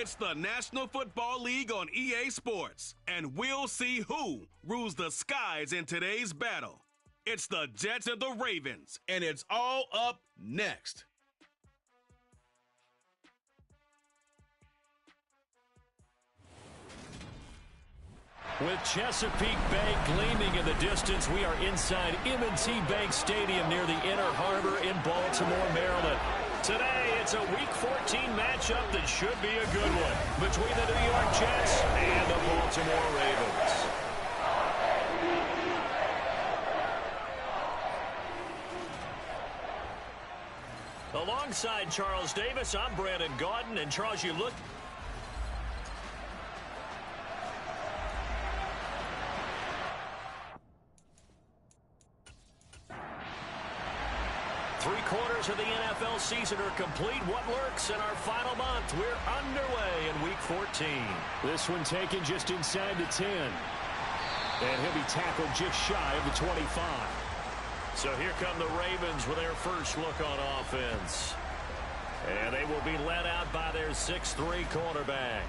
It's the National Football League on EA Sports, and we'll see who rules the skies in today's battle. It's the Jets and the Ravens, and it's all up next. With Chesapeake Bay gleaming in the distance, we are inside M&T Bank Stadium near the Inner Harbor in Baltimore, Maryland. Today, it's a Week 14 matchup that should be a good one between the New York Jets and the Baltimore Ravens. Alongside Charles Davis, I'm Brandon Gaudin. And Charles, you look... Three-quarters of the NFL season are complete. What lurks in our final month? We're underway in Week 14. This one taken just inside the 10. And he'll be tackled just shy of the 25. So here come the Ravens with their first look on offense. And they will be led out by their 6'3" cornerback.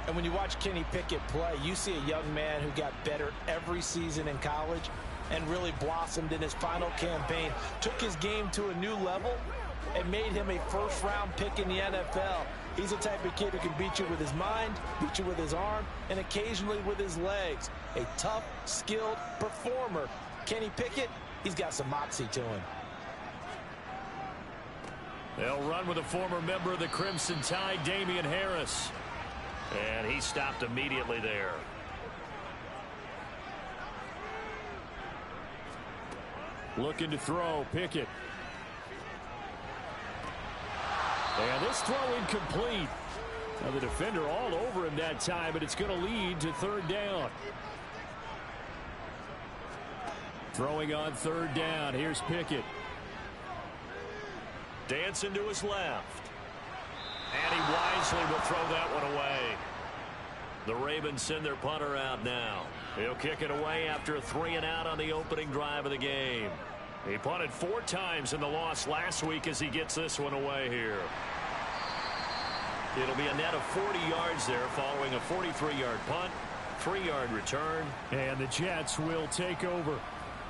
And when you watch Kenny Pickett play, you see a young man who got better every season in college and really blossomed in his final campaign, took his game to a new level, and made him a first-round pick in the NFL. He's the type of kid who can beat you with his mind, beat you with his arm, and occasionally with his legs. A tough, skilled performer. Kenny Pickett, he's got some moxie to him. They'll run with a former member of the Crimson Tide, Damian Harris. And he stopped immediately there. Looking to throw, Pickett. And this throw incomplete. Now the defender all over him that time, but it's going to lead to third down. Throwing on third down. Here's Pickett. Dancing to his left. And he wisely will throw that one away. The Ravens send their punter out now. He'll kick it away after a 3-and-out on the opening drive of the game. He punted 4 times in the loss last week as he gets this one away here. It'll be a net of 40 yards there following a 43-yard punt, 3-yard return. And the Jets will take over.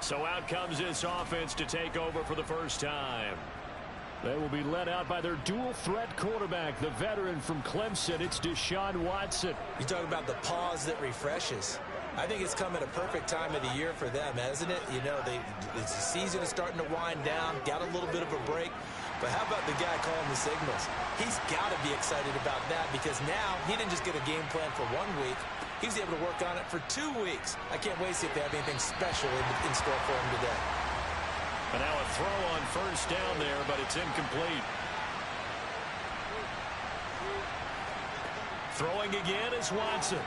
So out comes this offense to take over for the first time. They will be led out by their dual-threat quarterback, the veteran from Clemson. It's Deshaun Watson. You talk about the pause that refreshes. I think it's come at a perfect time of the year for them, hasn't it? You know, the season is starting to wind down, got a little bit of a break. But how about the guy calling the signals? He's got to be excited about that because now he didn't just get a game plan for 1 week. He's able to work on it for 2 weeks. I can't wait to see if they have anything special in store for him today. And now a throw on first down there, but it's incomplete. Throwing again is Watson.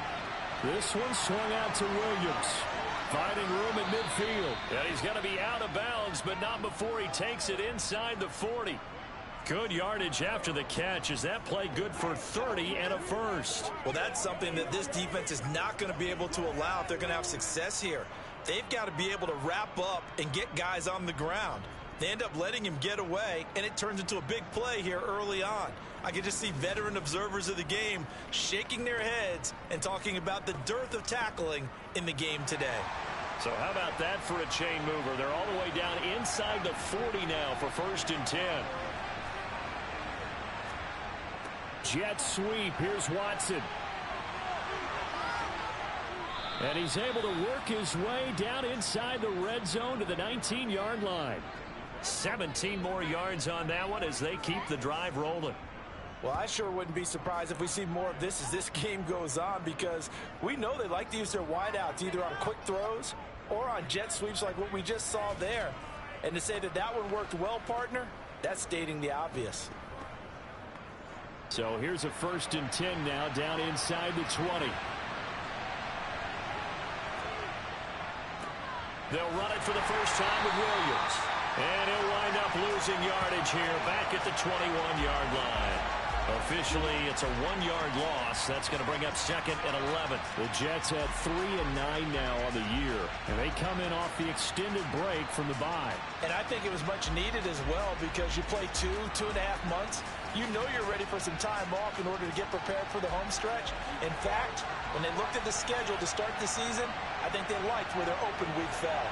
This one swung out to Williams. Finding room at midfield. And he's going to be out of bounds, but not before he takes it inside the 40. Good yardage after the catch. Is that play good for 30 and a first? Well, that's something that this defense is not going to be able to allow if they're going to have success here. They've got to be able to wrap up and get guys on the ground. They end up letting him get away, and it turns into a big play here early on. I can just see veteran observers of the game shaking their heads and talking about the dearth of tackling in the game today. So how about that for a chain mover? They're all the way down inside the 40 now for 1st and 10. Jet sweep. Here's Watson. And he's able to work his way down inside the red zone to the 19-yard line. 17 more yards on that one as they keep the drive rolling. Well, I sure wouldn't be surprised if we see more of this as this game goes on because we know they like to use their wideouts either on quick throws or on jet sweeps like what we just saw there. And to say that that one worked well, partner, that's stating the obvious. So here's a 1st and 10 now down inside the 20. They'll run it for the first time with Williams. And he'll wind up losing yardage here back at the 21-yard line. Officially, it's a 1-yard loss. That's going to bring up 2nd and 11. The Jets had 3 and 9 now on the year. And they come in off the extended break from the bye. And I think it was much needed as well because you play 2.5 months you know you're ready for some time off in order to get prepared for the home stretch. In fact, when they looked at the schedule to start the season, I think they liked where their open week fell.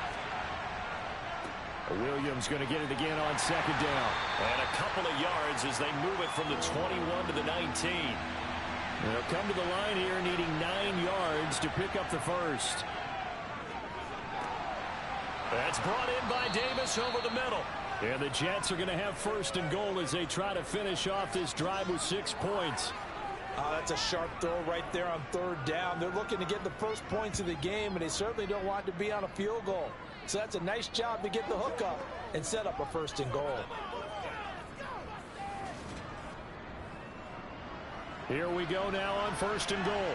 Williams going to get it again on second down. And a couple of yards as they move it from the 21 to the 19. They'll come to the line here needing 9 yards to pick up the first. That's brought in by Davis over the middle. And the Jets are going to have first and goal as they try to finish off this drive with 6 points. Oh, that's a sharp throw right there on third down. They're looking to get the first points of the game, and they certainly don't want to be on a field goal. So that's a nice job to get the hook up and set up a first and goal. Here we go now on first and goal.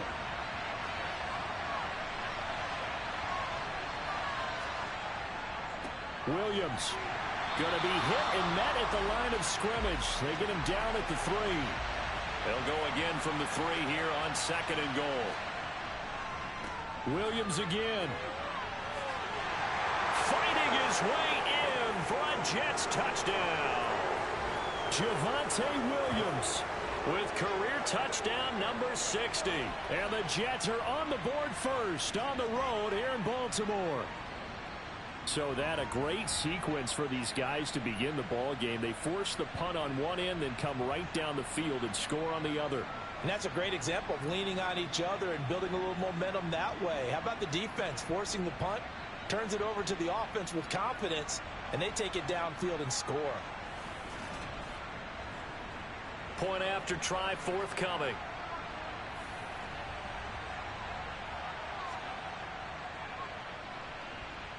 Williams going to be hit and met at the line of scrimmage. They get him down at the 3. They'll go again from the 3 here on second and goal. Williams again. Fighting his way in for a Jets touchdown. Javonte Williams with career touchdown number 60. And the Jets are on the board first on the road here in Baltimore. So that a great sequence for these guys to begin the ball game. They force the punt on one end, then come right down the field and score on the other. And that's a great example of leaning on each other and building a little momentum that way. How about the defense forcing the punt, turns it over to the offense with confidence, and they take it downfield and score. Point after try forthcoming.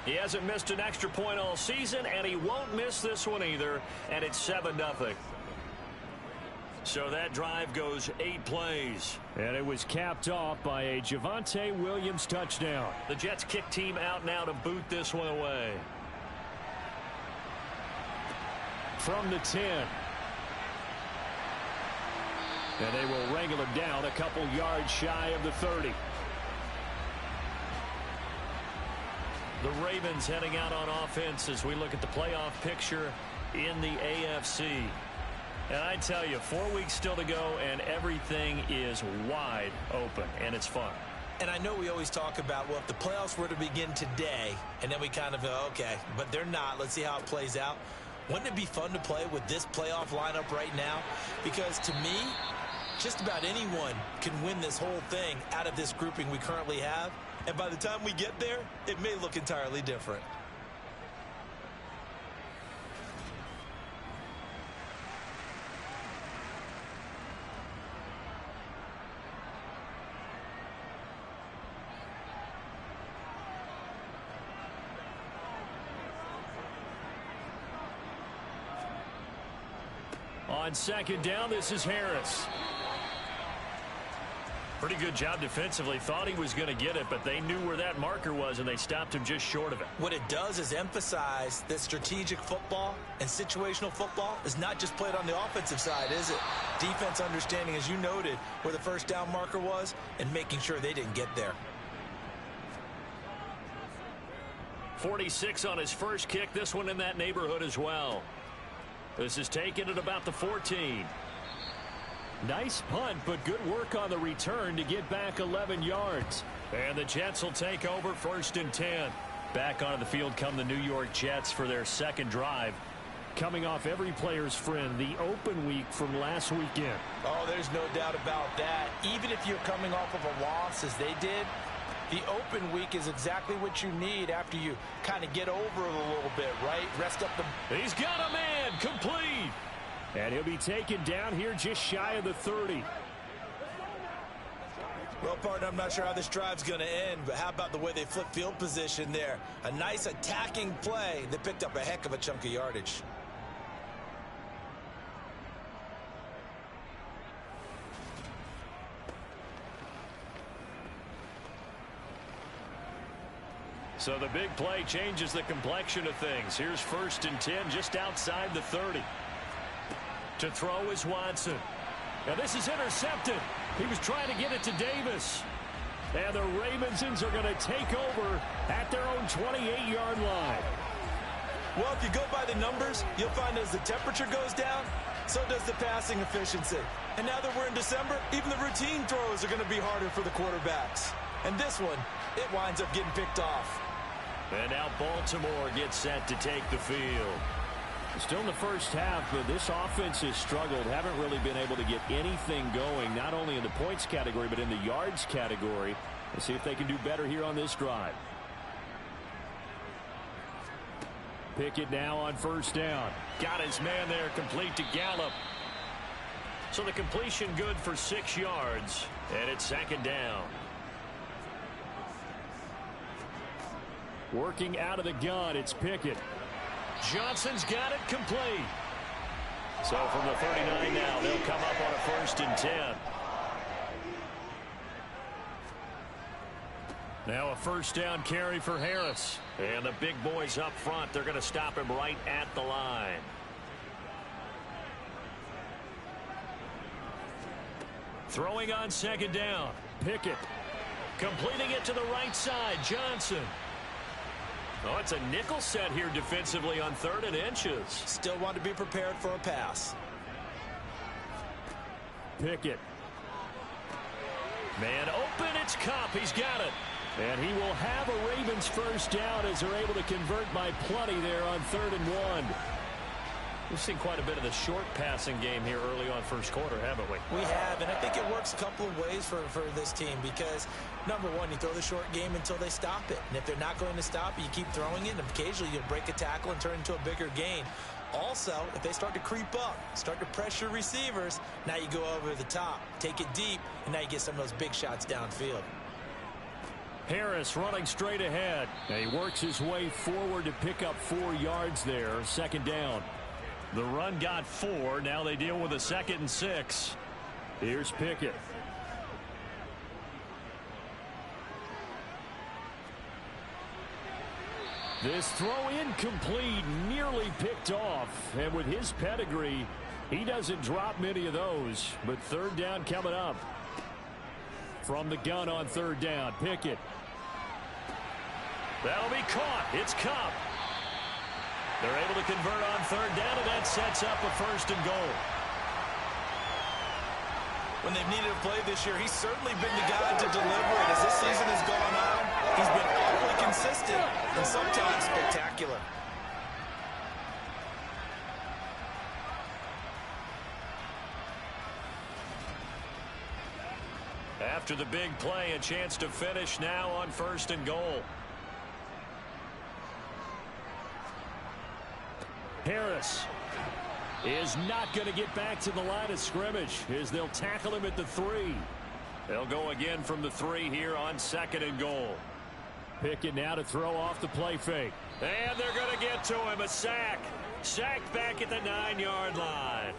He hasn't missed an extra point all season, and he won't miss this one either, and it's 7-0. So that drive goes 8 plays. And it was capped off by a Javonte Williams touchdown. The Jets kick team out now to boot this one away. From the 10. And they will wrangle him down a couple yards shy of the 30. The Ravens heading out on offense as we look at the playoff picture in the AFC. And I tell you, 4 weeks still to go, and everything is wide open, and it's fun. And I know we always talk about, well, if the playoffs were to begin today, and then we kind of go, okay, but they're not. Let's see how it plays out. Wouldn't it be fun to play with this playoff lineup right now? Because to me, just about anyone can win this whole thing out of this grouping we currently have. And by the time we get there, it may look entirely different. On second down, this is Harris. Pretty good job defensively. Thought he was going to get it, but they knew where that marker was, and they stopped him just short of it. What it does is emphasize that strategic football and situational football is not just played on the offensive side, is it? Defense understanding, as you noted, where the first down marker was and making sure they didn't get there. 46 on his first kick. This one in that neighborhood as well. This is taken at about the 14. Nice punt, but good work on the return to get back 11 yards. And the Jets will take over first and 10. Back onto the field come the New York Jets for their second drive. Coming off every player's friend, the open week from last weekend. Oh, there's no doubt about that. Even if you're coming off of a loss as they did, the open week is exactly what you need after you kind of get over it a little bit, right? Rest up the... He's got a man, complete. And he'll be taken down here just shy of the 30. Well, partner, I'm not sure how this drive's going to end, but how about the way they flip field position there? A nice attacking play that picked up a heck of a chunk of yardage. So the big play changes the complexion of things. Here's first and 10 just outside the 30. To throw is Watson. Now this is intercepted. He was trying to get it to Davis. And the Ravensons are going to take over at their own 28-yard line. Well, if you go by the numbers, you'll find as the temperature goes down, So does the passing efficiency. And now that we're in December, even the routine throws are going to be harder for the quarterbacks. And this one, it winds up getting picked off. And now Baltimore gets set to take the field. Still in the first half, but this offense has struggled. Haven't really been able to get anything going, not only in the points category, but in the yards category. Let's see if they can do better here on this drive. Pickett now on first down. Got his man there, complete to Gallup. So the completion good for 6 yards, and it's second down. Working out of the gun, it's Pickett. Johnson's got it complete. So from the 39 now, they'll come up on a 1st and 10. Now a first down carry for Harris. And the big boys up front, they're going to stop him right at the line. Throwing on second down. Pickett. Completing it to the right side, Johnson. Oh, it's a nickel set here defensively on 3rd and inches. Still want to be prepared for a pass. Pickett. Man open, it's Kupp. He's got it. And he will have a Ravens first down as they're able to convert by plenty there on 3rd and 1. We've seen quite a bit of the short passing game here early on first quarter, haven't we? We have, and I think it works a couple of ways for this team because, number one, you throw the short game until they stop it. And if they're not going to stop it, you keep throwing it, and occasionally you'll break a tackle and turn into a bigger gain. Also, if they start to creep up, start to pressure receivers, now you go over the top, take it deep, and now you get some of those big shots downfield. Harris running straight ahead. And he works his way forward to pick up 4 yards there. Second down. The run got 4. Now they deal with a 2nd and 6. Here's Pickett. This throw incomplete, nearly picked off. And with his pedigree, he doesn't drop many of those. But 3rd down coming up. From the gun on 3rd down, Pickett. That'll be caught. It's Kupp. They're able to convert on 3rd down, and that sets up a 1st and goal. When they've needed a play this year, he's certainly been the guy to deliver it. As this season has gone on, he's been awfully consistent and sometimes spectacular. After the big play, a chance to finish now on 1st and goal. Harris is not going to get back to the line of scrimmage as they'll tackle him at the 3. They'll go again from the 3 here on 2nd and goal. Pickett now to throw off the play fake. And they're going to get to him. A sack. Sacked back at the 9-yard line.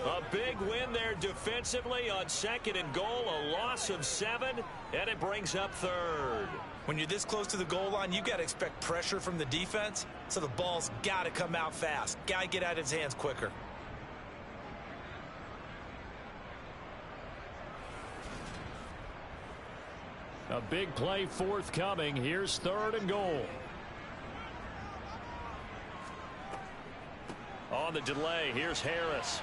A big win there defensively on 2nd and goal. A loss of 7, and it brings up 3rd. When you're this close to the goal line, you've got to expect pressure from the defense, so the ball's got to come out fast. Got to get out of his hands quicker. A big play forthcoming. Here's 3rd and goal. On the delay, here's Harris.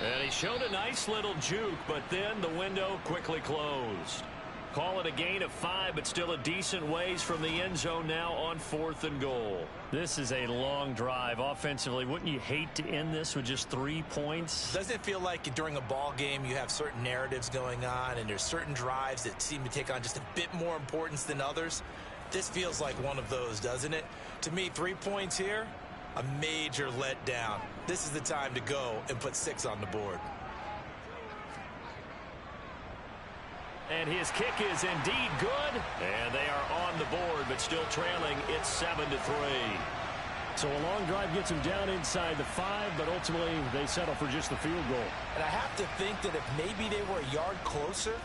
And he showed a nice little juke, but then the window quickly closed. Call it a gain of 5, but still a decent ways from the end zone now on 4th and goal. This is a long drive offensively. Wouldn't you hate to end this with just 3 points? Doesn't it feel like during a ball game you have certain narratives going on and there's certain drives that seem to take on just a bit more importance than others? This feels like one of those, doesn't it? To me, 3 points here, a major letdown. This is the time to go and put 6 on the board. And his kick is indeed good. And they are on the board, but still trailing. It's 7-3. So a long drive gets them down inside the 5, but ultimately they settle for just the field goal. And I have to think that if maybe they were a yard closer,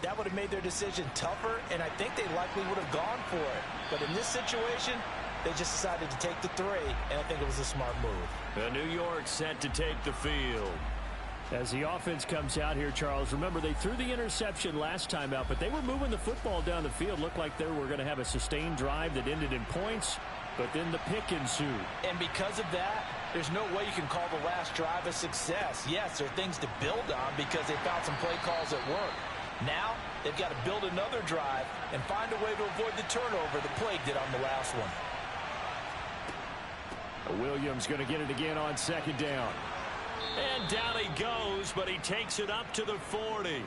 that would have made their decision tougher, and I think they likely would have gone for it. But in this situation, they just decided to take the 3, and I think it was a smart move. The New York set to take the field. As the offense comes out here, Charles, remember they threw the interception last time out, but they were moving the football down the field. Looked like they were going to have a sustained drive that ended in points, but then the pick ensued. And because of that, There's no way you can call the last drive a success. Yes, there are things to build on because they found some play calls at work. Now, they've got to build another drive and find a way to avoid the turnover the plague did on the last one. Williams going to get it again on second down. And down he goes, but he takes it up to the 40.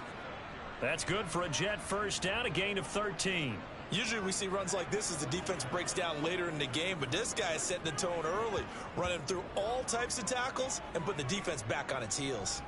That's good for a Jet first down, a gain of 13. Usually we see runs like this as the defense breaks down later in the game, but this guy is setting the tone early, running through all types of tackles and putting the defense back on its heels.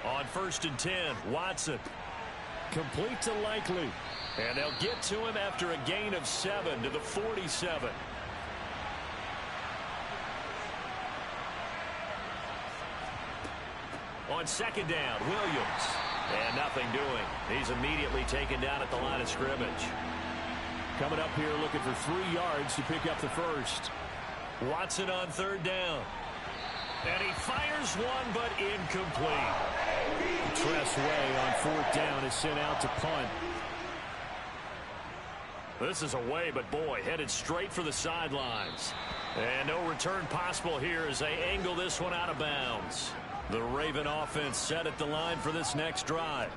On 1st and 10, Watson. Complete to Likely. And they'll get to him after a gain of 7 to the 47. On second down, Williams. And nothing doing. He's immediately taken down at the line of scrimmage. Coming up here looking for 3 yards to pick up the first. Watson on 3rd down. And he fires one, but incomplete. Tressway on 4th down is sent out to punt. This is away, but boy, headed straight for the sidelines. And no return possible here as they angle this one out of bounds. The Raven offense set at the line for this next drive.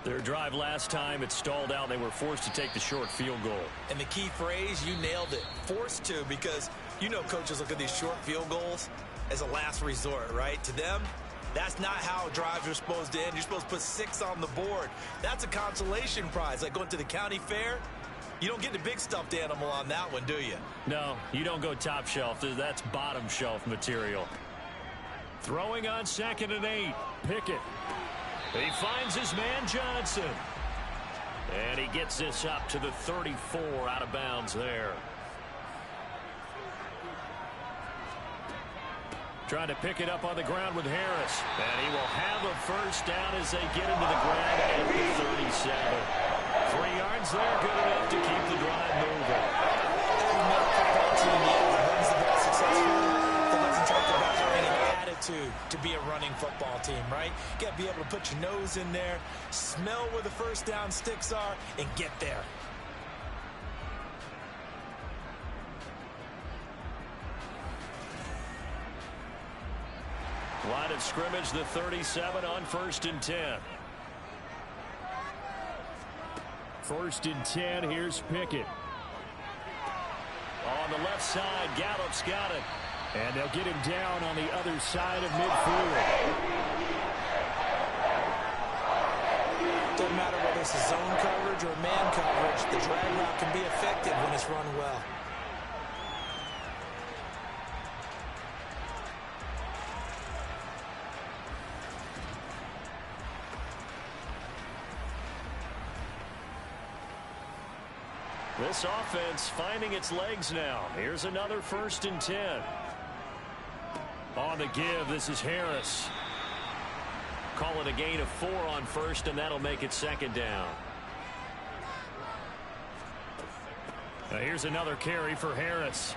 Their drive last time, it stalled out. They were forced to take the short field goal. And the key phrase, you nailed it, forced to, because you know coaches look at these short field goals as a last resort, right? To them, that's not how drives are supposed to end. You're supposed to put 6 on the board. That's a consolation prize. Like going to the county fair, you don't get the big stuffed animal on that one, do you? No, you don't go top shelf. That's bottom shelf material. Throwing on 2nd and 8. Pickett. He finds his man Johnson. And he gets this up to the 34 out of bounds there. Trying to pick it up on the ground with Harris. And he will have a first down as they get into the ground at the 37. 3 yards there, good enough to keep the drive moving. Every football team runs the ball successfully. That doesn't talk about having an attitude to be a running football team, right? You got to be able to put your nose in there, smell where the first down sticks are, and get there. Line of scrimmage, the 37 on 1st and 10. 1st and 10, here's Pickett. On the left side, Gallup's got it. And they'll get him down on the other side of midfield. Doesn't matter whether it's a zone coverage or man coverage, the drag route can be effective when it's run well. This offense finding its legs now. Here's another 1st and 10. On the give, this is Harris. Call it a gain of 4 on 1st, and that'll make it 2nd down. Now here's another carry for Harris.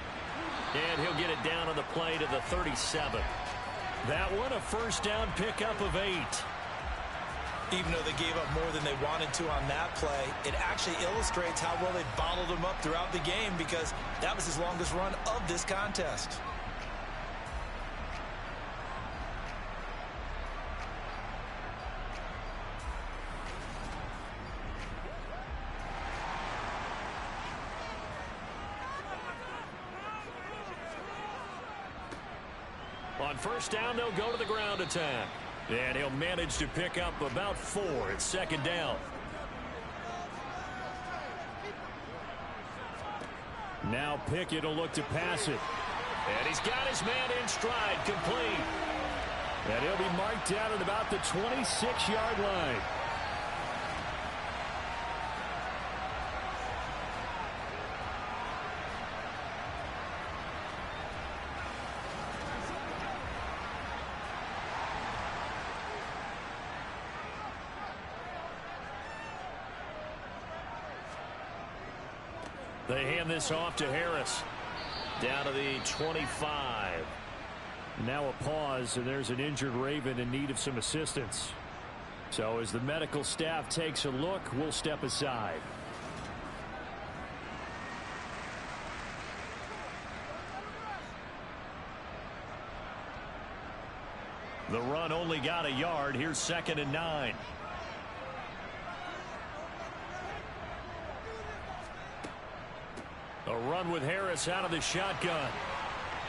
And he'll get it down on the play to the 37. That one, a first down pickup of 8. Even though they gave up more than they wanted to on that play, it actually illustrates how well they bottled him up throughout the game because that was his longest run of this contest. On first down, they'll go to the ground attack. And he'll manage to pick up about 4 at 2nd down. Now Pickett will look to pass it. And he's got his man in stride, complete. And he'll be marked down at about the 26-yard line. They hand this off to Harris. Down to the 25. Now a pause, and there's an injured Raven in need of some assistance. So as the medical staff takes a look, we'll step aside. The run only got a yard. Here's 2nd and 9. A run with Harris out of the shotgun.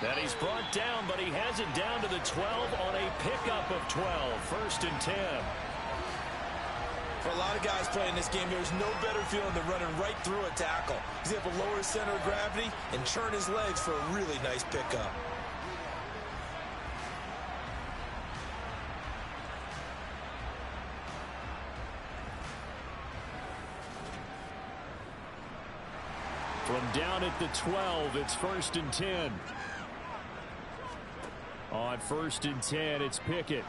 And he's brought down, but he has it down to the 12 on a pickup of 12. 1st and 10. For a lot of guys playing this game, there's no better feeling than running right through a tackle. He's able to lower his center of gravity and churn his legs for a really nice pickup. From down at the 12, it's 1st and 10. On 1st and 10, it's Pickett.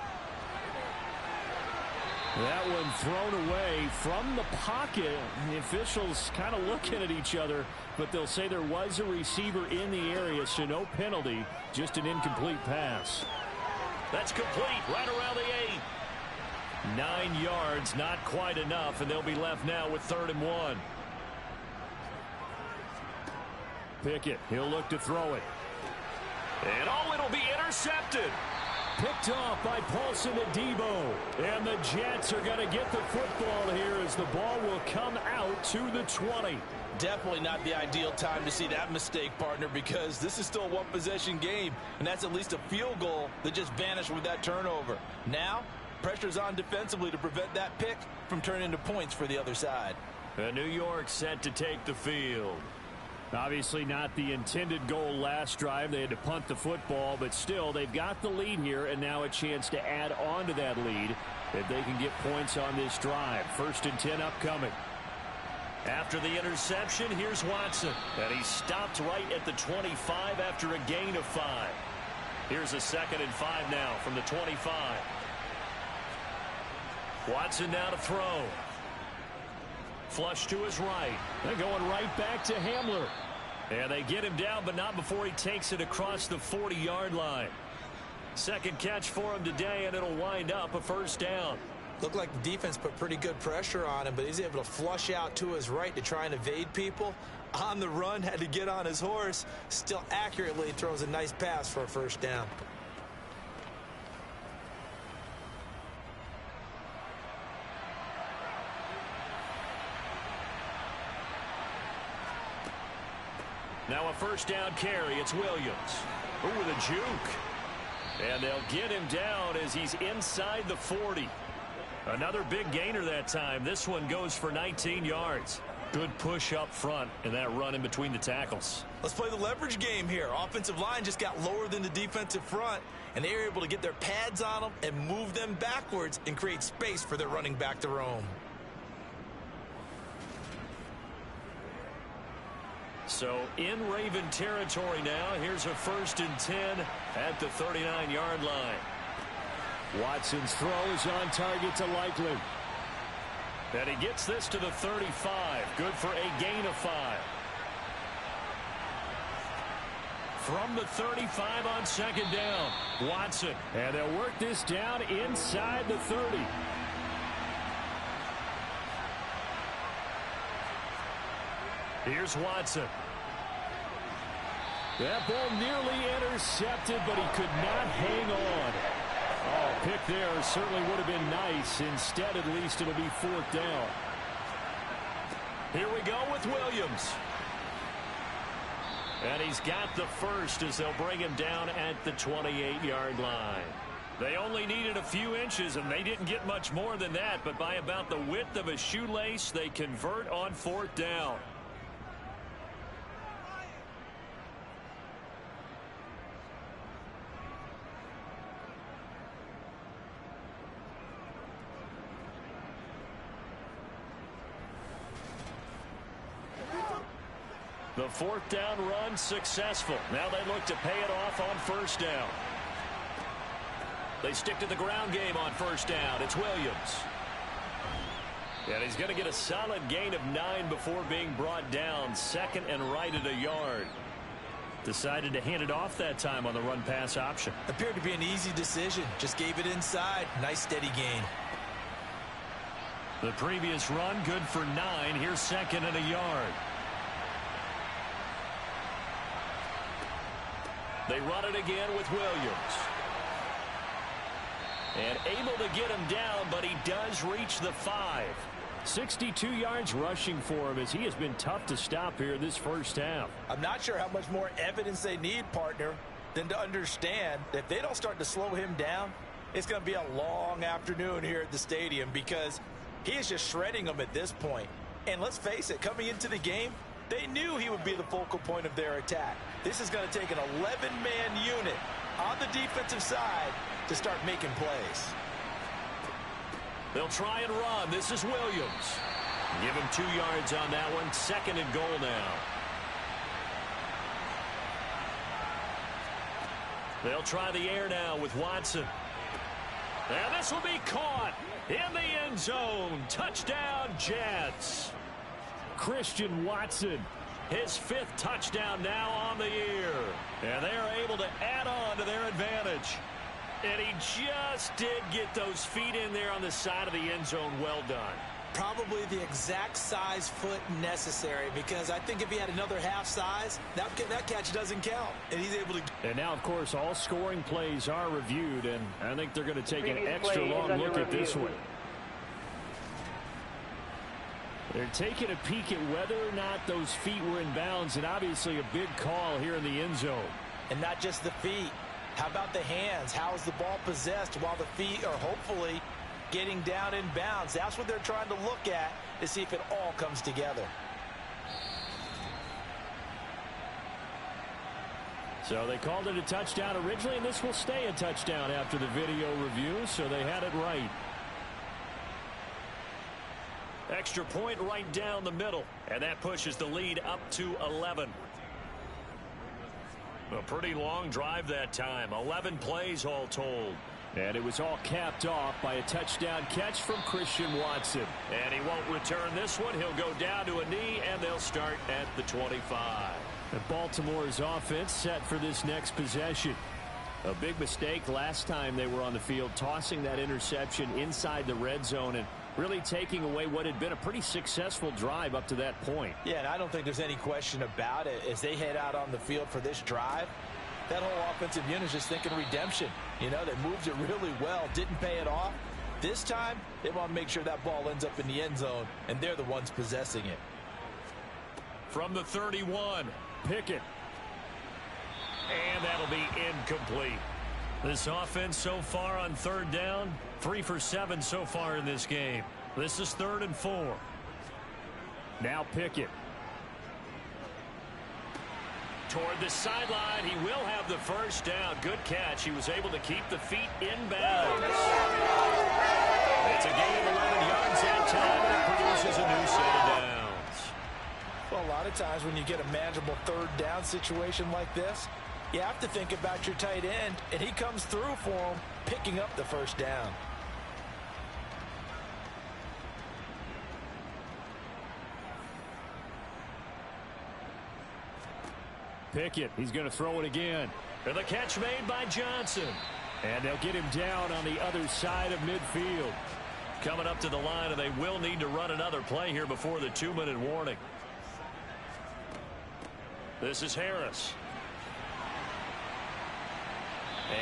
That one thrown away from the pocket. The officials kind of looking at each other, but they'll say there was a receiver in the area, so no penalty, just an incomplete pass. That's complete right around the 8. 9 yards, not quite enough, and they'll be left now with 3rd and 1. Pickett, he'll look to throw it. And it'll be intercepted. Picked off by Paulson Adebo. And the Jets are going to get the football here as the ball will come out to the 20. Definitely not the ideal time to see that mistake, partner, because this is still a one-possession game, and that's at least a field goal that just vanished with that turnover. Now, pressure's on defensively to prevent that pick from turning into points for the other side. And New York set to take the field. Obviously not the intended goal last drive. They had to punt the football, but still they've got the lead here, and now a chance to add on to that lead if they can get points on this drive. 1st and 10 upcoming. After the interception, here's Watson. And he stopped right at the 25 after a gain of 5. Here's a 2nd and 5 now from the 25. Watson now to throw. Flush to his right. They're going right back to Hamler. And they get him down, but not before he takes it across the 40-yard line. 2nd catch for him today, and it'll wind up a 1st down. Looked like the defense put pretty good pressure on him, but he's able to flush out to his right to try and evade people. On the run, had to get on his horse. Still accurately throws a nice pass for a 1st down. Now a 1st down carry. It's Williams. Ooh, with a juke. And they'll get him down as he's inside the 40. Another big gainer that time. This one goes for 19 yards. Good push up front and that run in between the tackles. Let's play the leverage game here. Offensive line just got lower than the defensive front, and they were able to get their pads on them and move them backwards and create space for their running back to roam. So in Raven territory now. Here's a 1st and 10 at the 39-yard line. Watson's throw is on target to Likely. And he gets this to the 35. Good for a gain of 5. From the 35 on 2nd down. Watson. And they'll work this down inside the 30. Here's Watson. That ball nearly intercepted, but he could not hang on. Oh, pick there certainly would have been nice. Instead, at least it'll be 4th down. Here we go with Williams. And he's got the 1st as they'll bring him down at the 28-yard line. They only needed a few inches, and they didn't get much more than that. But by about the width of a shoelace, they convert on 4th down. The 4th down run successful. Now they look to pay it off on 1st down. They stick to the ground game on 1st down. It's Williams. And he's going to get a solid gain of 9 before being brought down. Second and right at a yard. Decided to hand it off that time on the run-pass option. Appeared to be an easy decision. Just gave it inside. Nice steady gain. The previous run, good for 9. Here's second and a yard. They run it again with Williams. And able to get him down, but he does reach the 5. 62 yards rushing for him as he has been tough to stop here this first half. I'm not sure how much more evidence they need, partner, than to understand that if they don't start to slow him down, it's going to be a long afternoon here at the stadium because he is just shredding them at this point. And let's face it, coming into the game, they knew he would be the focal point of their attack. This is going to take an 11-man unit on the defensive side to start making plays. They'll try and run. This is Williams. Give him 2 yards on that one. Second and goal now. They'll try the air now with Watson. And this will be caught in the end zone. Touchdown, Jets. Christian Watson. His 5th touchdown now on the year. And they are able to add on to their advantage. And he just did get those feet in there on the side of the end zone. Well done. Probably the exact size foot necessary because I think if he had another half size, that catch doesn't count. And he's able to. And now, of course, all scoring plays are reviewed, and I think they're going to take an extra long look at this one. They're taking a peek at whether or not those feet were in bounds, and obviously a big call here in the end zone. And not just the feet. How about the hands? How is the ball possessed while the feet are hopefully getting down in bounds? That's what they're trying to look at to see if it all comes together. So they called it a touchdown originally, and this will stay a touchdown after the video review, so they had it right. Extra point right down the middle, and that pushes the lead up to 11. A pretty long drive that time. 11 plays all told. And it was all capped off by a touchdown catch from Christian Watson. And he won't return this one. He'll go down to a knee, and they'll start at the 25. And Baltimore's offense set for this next possession. A big mistake last time they were on the field, tossing that interception inside the red zone and really taking away what had been a pretty successful drive up to that point. Yeah, and I don't think there's any question about it. As they head out on the field for this drive, that whole offensive unit is just thinking redemption. You know, they moved it really well, didn't pay it off. This time, they want to make sure that ball ends up in the end zone, and they're the ones possessing it. From the 31, Pickett. And that'll be incomplete. This offense so far on 3rd down, 3 for 7 so far in this game. This is 3rd and 4. Now Pickett. Toward the sideline, he will have the first down. Good catch. He was able to keep the feet inbounds. It's a gain of 11 yards that time, and it produces a new set of downs. Well, a lot of times when you get a manageable 3rd down situation like this, you have to think about your tight end, and he comes through for him, picking up the first down. Pickett, he's going to throw it again. And the catch made by Johnson. And they'll get him down on the other side of midfield. Coming up to the line, and they will need to run another play here before the 2-minute warning. This is Harris.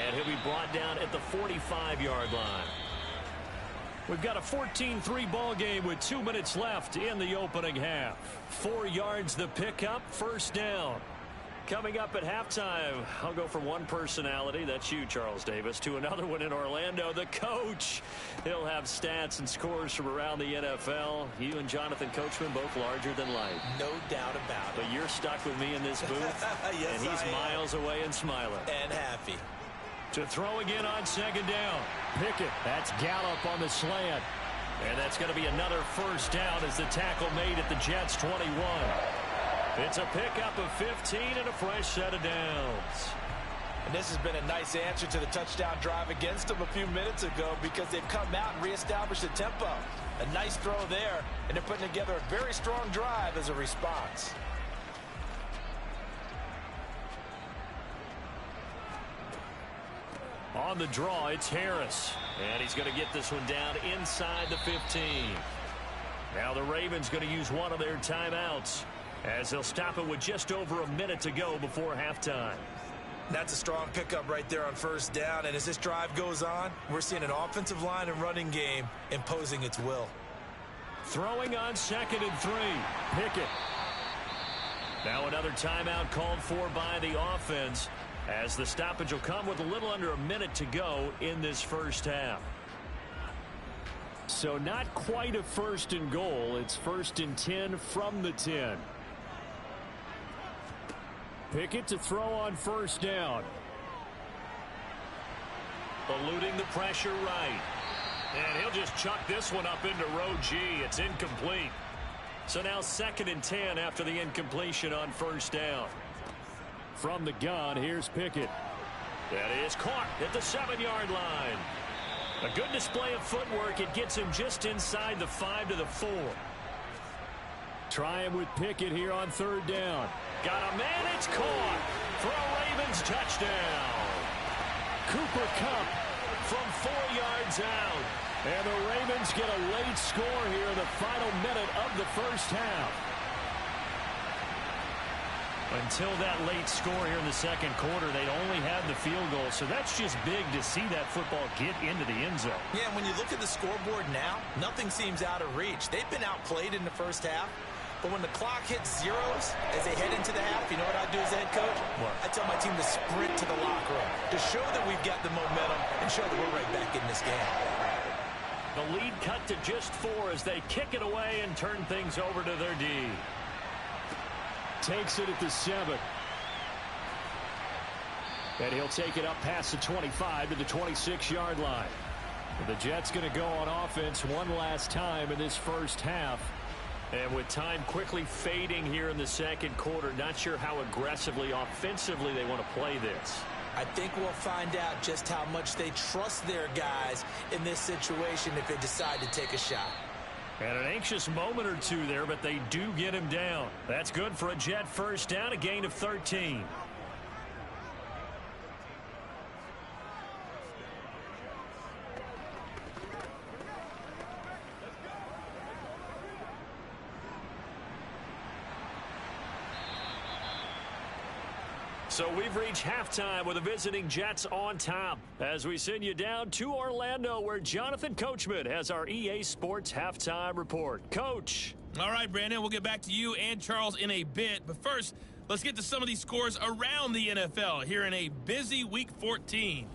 And he'll be brought down at the 45-yard line. We've got a 14-3 ball game with 2 minutes left in the opening half. 4 yards the pickup, first down. Coming up at halftime, I'll go from one personality, that's you, Charles Davis, to another one in Orlando, the coach. He'll have stats and scores from around the NFL. You and Jonathan Coachman both larger than life. No doubt about it. But you're stuck with me in this booth, yes, and he's miles away and smiling. And happy. To throw again on 2nd down. Pickett, that's Gallup on the slant. And that's going to be another first down as the tackle made at the Jets' 21. It's a pickup of 15 and a fresh set of downs. And this has been a nice answer to the touchdown drive against them a few minutes ago because they've come out and reestablished the tempo. A nice throw there, and they're putting together a very strong drive as a response. On the draw, it's Harris. And he's going to get this one down inside the 15. Now the Ravens going to use one of their timeouts as they'll stop it with just over a minute to go before halftime. That's a strong pickup right there on first down. And as this drive goes on, we're seeing an offensive line and running game imposing its will. Throwing on 2nd and 3. Pickett. Now another timeout called for by the offense as the stoppage will come with a little under a minute to go in this first half. So not quite a 1st and goal. It's 1st and 10 from the 10. Pickett to throw on first down. Eluding the pressure right. And he'll just chuck this one up into row G. It's incomplete. So now 2nd and 10 after the incompletion on first down. From the gun, here's Pickett. That is caught at the 7-yard line. A good display of footwork. It gets him just inside the 5 to the 4. Try him with Pickett here on 3rd down. Got a man. It's caught for a Ravens touchdown. Cooper Kupp from 4 yards out. And the Ravens get a late score here in the final minute of the first half. Until that late score here in the second quarter, they'd only had the field goal. So that's just big to see that football get into the end zone. Yeah, when you look at the scoreboard now, nothing seems out of reach. They've been outplayed in the first half. But when the clock hits zeros as they head into the half, you know what I do as a head coach? What? I tell my team to sprint to the locker room to show that we've got the momentum and show that we're right back in this game. The lead cut to just 4 as they kick it away and turn things over to their D. Takes it at the 7. And he'll take it up past the 25 to the 26-yard line. The Jets going to go on offense one last time in this first half. And with time quickly fading here in the second quarter, not sure how aggressively, offensively they want to play this. I think we'll find out just how much they trust their guys in this situation if they decide to take a shot. And an anxious moment or two there, but they do get him down. That's good for a Jet first down, a gain of 13. So we've reached halftime with the visiting Jets on top as we send you down to Orlando where Jonathan Coachman has our EA Sports halftime report. Coach. All right, Brandon, we'll get back to you and Charles in a bit. But first, let's get to some of these scores around the NFL here in a busy Week 14.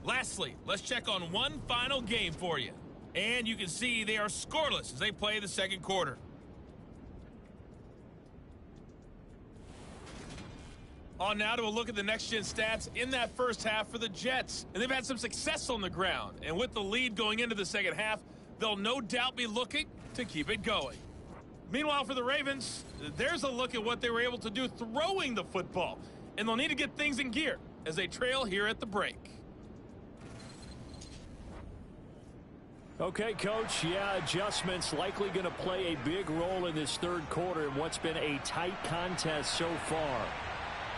Lastly, let's check on one final game for you. And you can see they are scoreless as they play the second quarter. On now to a look at the next-gen stats in that first half for the Jets. And they've had some success on the ground. And with the lead going into the second half, they'll no doubt be looking to keep it going. Meanwhile, for the Ravens, there's a look at what they were able to do throwing the football. And they'll need to get things in gear as they trail here at the break. Okay, Coach, yeah, adjustments likely going to play a big role in this third quarter in what's been a tight contest so far.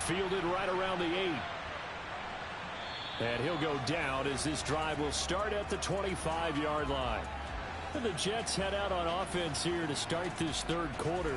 Fielded right around the 8. And he'll go down as this drive will start at the 25-yard line. And the Jets head out on offense here to start this third quarter.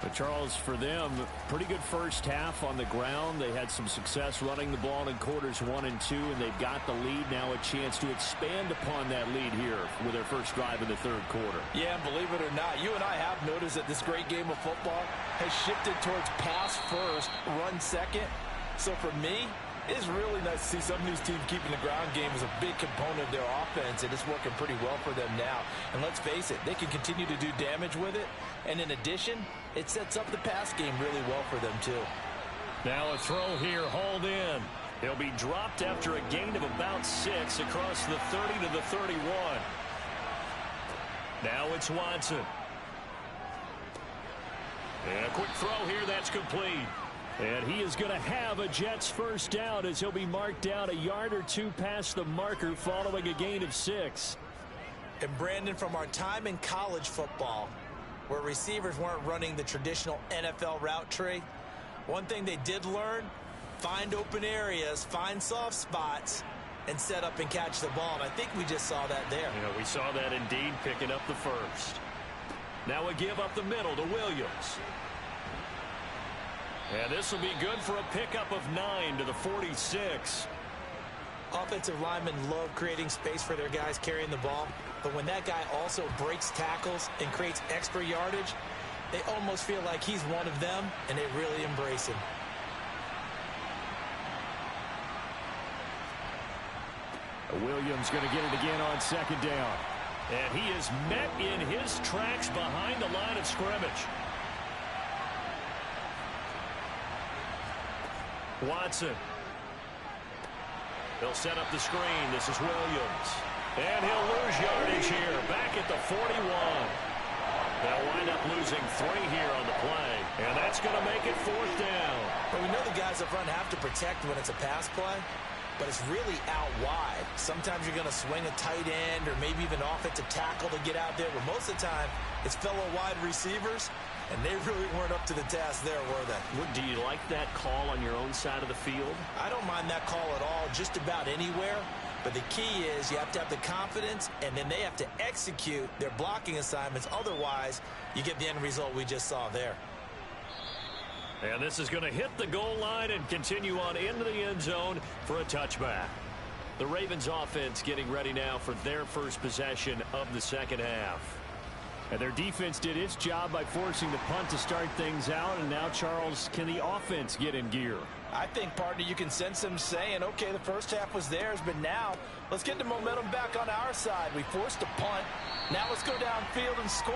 But, Charles, for them, pretty good first half on the ground. They had some success running the ball in quarters 1 and 2, and they've got the lead now, a chance to expand upon that lead here with their first drive in the third quarter. Yeah, believe it or not, you and I have noticed that this great game of football has shifted towards pass first, run second. So for me, It's really nice to see some of these teams keeping the ground game as a big component of their offense, and it's working pretty well for them now. And let's face it, they can continue to do damage with it. And in addition, it sets up the pass game really well for them, too. Now a throw here, hauled in. He'll be dropped after a gain of about 6 across the 30 to the 31. Now it's Watson. And a quick throw here, that's complete. And he is going to have a Jets first down as he'll be marked down a yard or two past the marker following a gain of 6. And Brandon, from our time in college football, where receivers weren't running the traditional NFL route tree, one thing they did learn, find open areas, find soft spots, and set up and catch the ball. And I think we just saw that there. We saw that indeed, picking up the first. Now a give up the middle to Williams. And this will be good for a pickup of 9 to the 46. Offensive linemen love creating space for their guys carrying the ball. But when that guy also breaks tackles and creates extra yardage, they almost feel like he's one of them, and they really embrace him. Williams going to get it again on second down. And he is met in his tracks behind the line of scrimmage. Watson. He'll set up the screen. This is Williams. And he'll lose yardage here. Back at the 41. They'll wind up losing 3 here on the play. And that's going to make it 4th down. But we know the guys up front have to protect when it's a pass play. But it's really out wide. Sometimes you're going to swing a tight end or maybe even offensive tackle to get out there. But most of the time, it's fellow wide receivers. And they really weren't up to the task there, were they? Do you like that call on your own side of the field? I don't mind that call at all, just about anywhere. But the key is you have to have the confidence, and then they have to execute their blocking assignments. Otherwise, you get the end result we just saw there. And this is going to hit the goal line and continue on into the end zone for a touchback. The Ravens offense getting ready now for their first possession of the second half. And their defense did its job by forcing the punt to start things out. And now, Charles, can the offense get in gear? I think, partner, you can sense them saying, okay, the first half was theirs, but now let's get the momentum back on our side. We forced a punt. Now let's go downfield and score.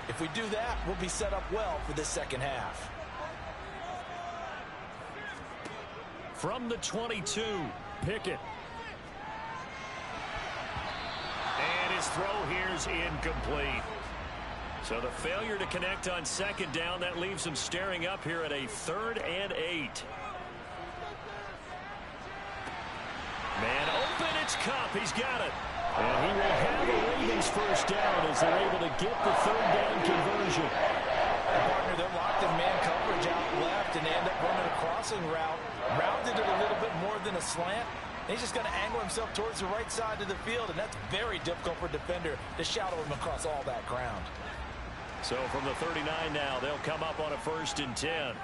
If we do that, we'll be set up well for this second half. From the 22, Pickett. And his throw here is incomplete. So the failure to connect on second down, that leaves him staring up here at a 3rd and 8. Man open, it's Cup. He's got it. And he will have a Ravens first down as they're able to get the 3rd down conversion. Partner, they're locked in man coverage out left, and they end up running a crossing route. Rounded it a little bit more than a slant. He's just going to angle himself towards the right side of the field, and that's very difficult for a defender to shadow him across all that ground. So from the 39 now, they'll come up on a 1st and 10.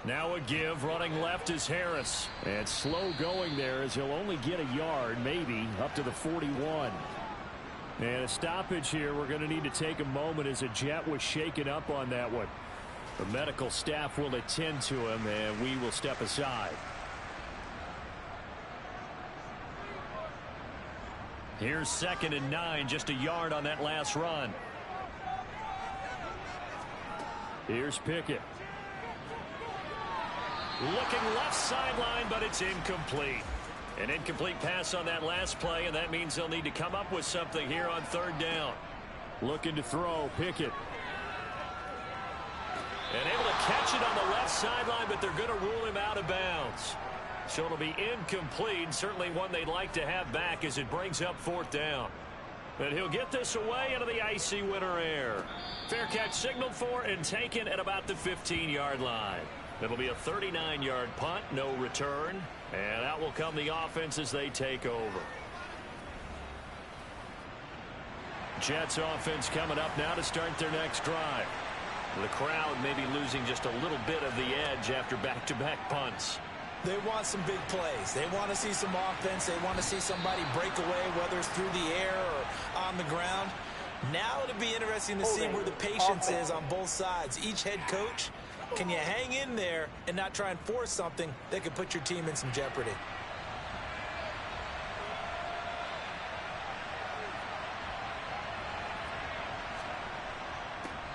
Now a give, running left is Harris. And slow going there as he'll only get a yard, maybe, up to the 41. And a stoppage here. We're going to need to take a moment as a Jet was shaken up on that one. The medical staff will attend to him, and we will step aside. Here's 2nd and 9, just a yard on that last run. Here's Pickett. Looking left sideline, but it's incomplete. An incomplete pass on that last play, and that means they'll need to come up with something here on 3rd down. Looking to throw, Pickett. And able to catch it on the left sideline, but they're going to rule him out of bounds. So it'll be incomplete, certainly one they'd like to have back as it brings up 4th down. But he'll get this away into the icy winter air. Fair catch signaled for and taken at about the 15-yard line. It'll be a 39-yard punt, no return. And out will come the offense as they take over. Jets offense coming up now to start their next drive. The crowd may be losing just a little bit of the edge after back-to-back punts. They want some big plays. They want to see some offense. They want to see somebody break away, whether it's through the air or on the ground. Now it'll be interesting to see where the patience is on both sides. Each head coach, can you hang in there and not try and force something that could put your team in some jeopardy?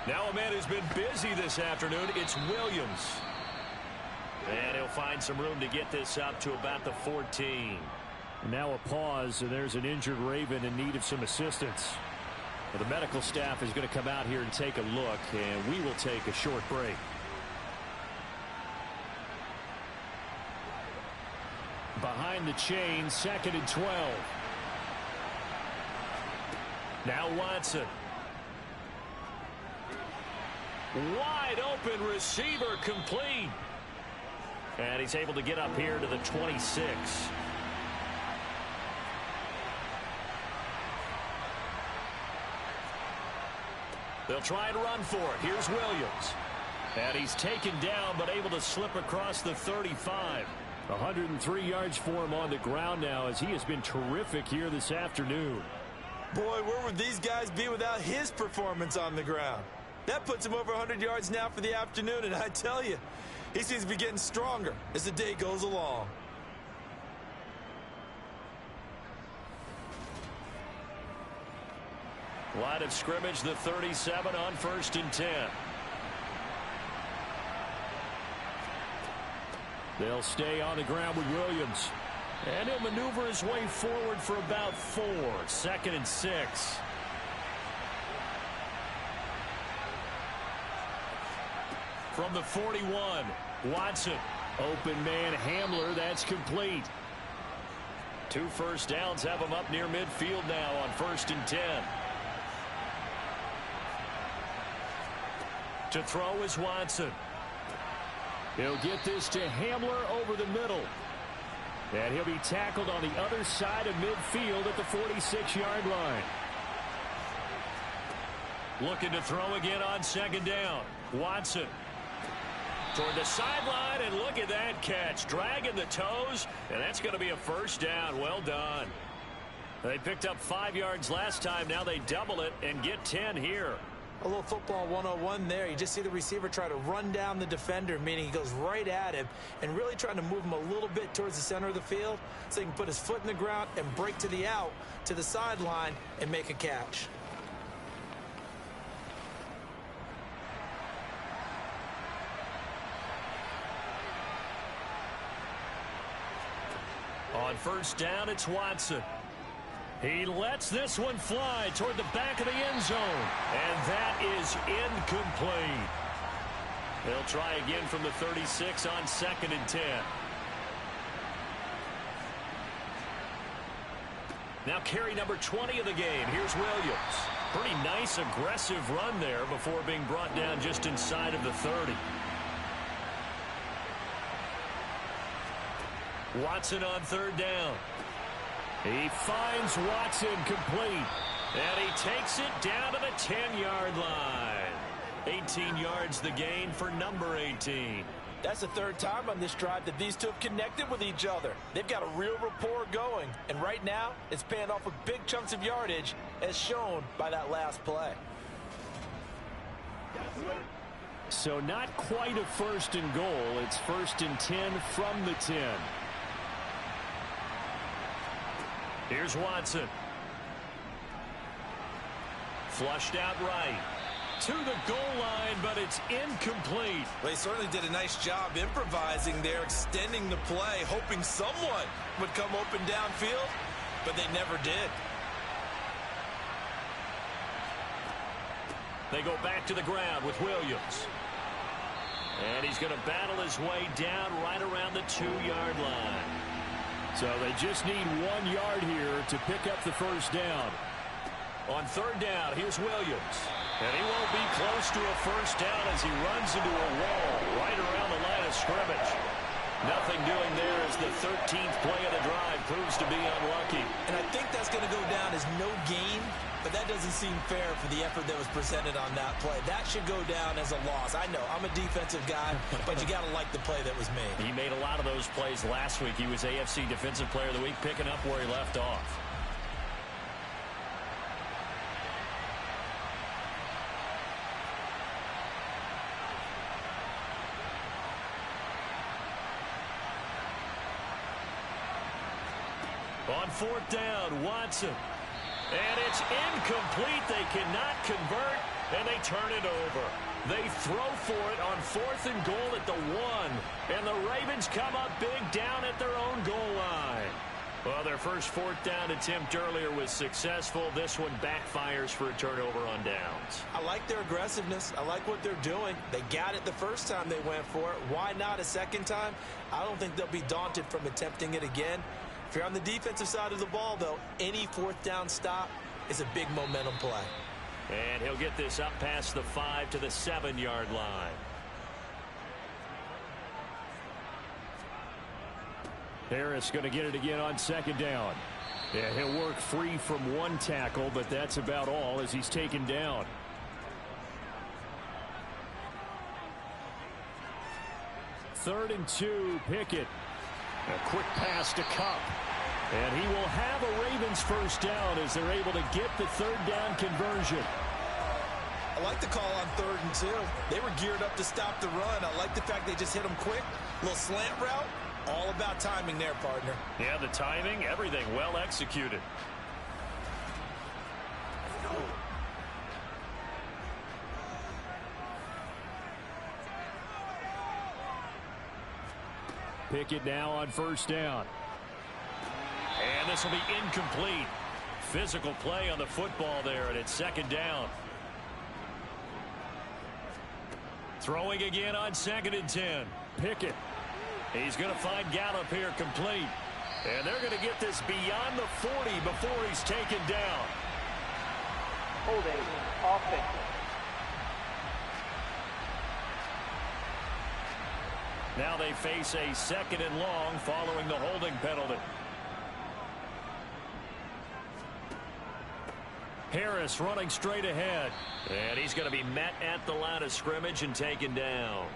Now a man who's been busy this afternoon, it's Williams. And he'll find some room to get this up to about the 14. Now a pause, and there's an injured Raven in need of some assistance. Well, the medical staff is going to come out here and take a look, and we will take a short break. Behind the chain, 2nd and 12. Now Watson. Wide open receiver complete. And he's able to get up here to the 26. They'll try and run for it. Here's Williams. And he's taken down but able to slip across the 35. 103 yards for him on the ground now as he has been terrific here this afternoon. Boy, where would these guys be without his performance on the ground? That puts him over 100 yards now for the afternoon, and I tell you, he seems to be getting stronger as the day goes along. Line of scrimmage, the 37 on 1st and 10. They'll stay on the ground with Williams. And he'll maneuver his way forward for about 4. 2nd and 6. From the 41, Watson. Open man Hamler, that's complete. 2 first downs have him up near midfield now on 1st and 10. To throw is Watson. He'll get this to Hamler over the middle. And he'll be tackled on the other side of midfield at the 46-yard line. Looking to throw again on 2nd down. Watson. Toward the sideline, and look at that catch. Dragging the toes, and that's going to be a first down. Well done. They picked up 5 yards last time. Now they double it and get 10 here. A little football 101 there. You just see the receiver try to run down the defender, meaning he goes right at him and really trying to move him a little bit towards the center of the field so he can put his foot in the ground and break to the out, to the sideline, and make a catch. On 1st down, it's Watson. He lets this one fly toward the back of the end zone. And that is incomplete. They'll try again from the 36 on 2nd and 10. Now carry number 20 of the game. Here's Williams. Pretty nice aggressive run there before being brought down just inside of the 30. Watson on 3rd down. He finds Watson complete. And he takes it down to the 10-yard line. 18 yards the gain for number 18. That's the 3rd time on this drive that these two have connected with each other. They've got a real rapport going. And right now, it's paying off with big chunks of yardage as shown by that last play. So not quite a 1st and goal. It's 1st and 10 from the 10. Here's Watson. Flushed out right. To the goal line, but it's incomplete. Well, he certainly did a nice job improvising there, extending the play, hoping someone would come open downfield, but they never did. They go back to the ground with Williams. And he's going to battle his way down right around the 2-yard line. So they just need 1 yard here to pick up the 1st down. On 3rd down, here's Williams. And he won't be close to a 1st down as he runs into a wall right around the line of scrimmage. Nothing doing there as the 13th play of the drive proves to be unlucky. And I think that's going to go down as no gain, but that doesn't seem fair for the effort that was presented on that play. That should go down as a loss. I know, I'm a defensive guy, but you got to like the play that was made. He made a lot of those plays last week. He was AFC Defensive Player of the Week, picking up where he left off. On fourth down, Watson. And it's incomplete. They cannot convert, and they turn it over. They throw for it on 4th and goal at the 1. And the Ravens come up big down at their own goal line. Well, their first fourth down attempt earlier was successful. This one backfires for a turnover on downs. I like their aggressiveness. I like what they're doing. They got it the first time they went for it. Why not a second time? I don't think they'll be daunted from attempting it again. If you're on the defensive side of the ball, though, any fourth down stop is a big momentum play. And he'll get this up past the 5 to the 7-yard line. Harris going to get it again on second down. Yeah, he'll work free from one tackle, but that's about all as he's taken down. Third and 2, Pickett. A quick pass to Kupp. And he will have a Ravens first down as they're able to get the third down conversion. I like the call on 3rd and 2. They were geared up to stop the run. I like the fact they just hit them quick. Little slant route. All about timing there, partner. Yeah, the timing, everything well executed. Pickett now on first down. And this will be incomplete. Physical play on the football there, and it's second down. Throwing again on 2nd and 10. Pickett. He's going to find Gallup here complete. And they're going to get this beyond the 40 before he's taken down. Holding offense. Now they face a 2nd and long following the holding penalty. Harris running straight ahead. And he's going to be met at the line of scrimmage and taken down.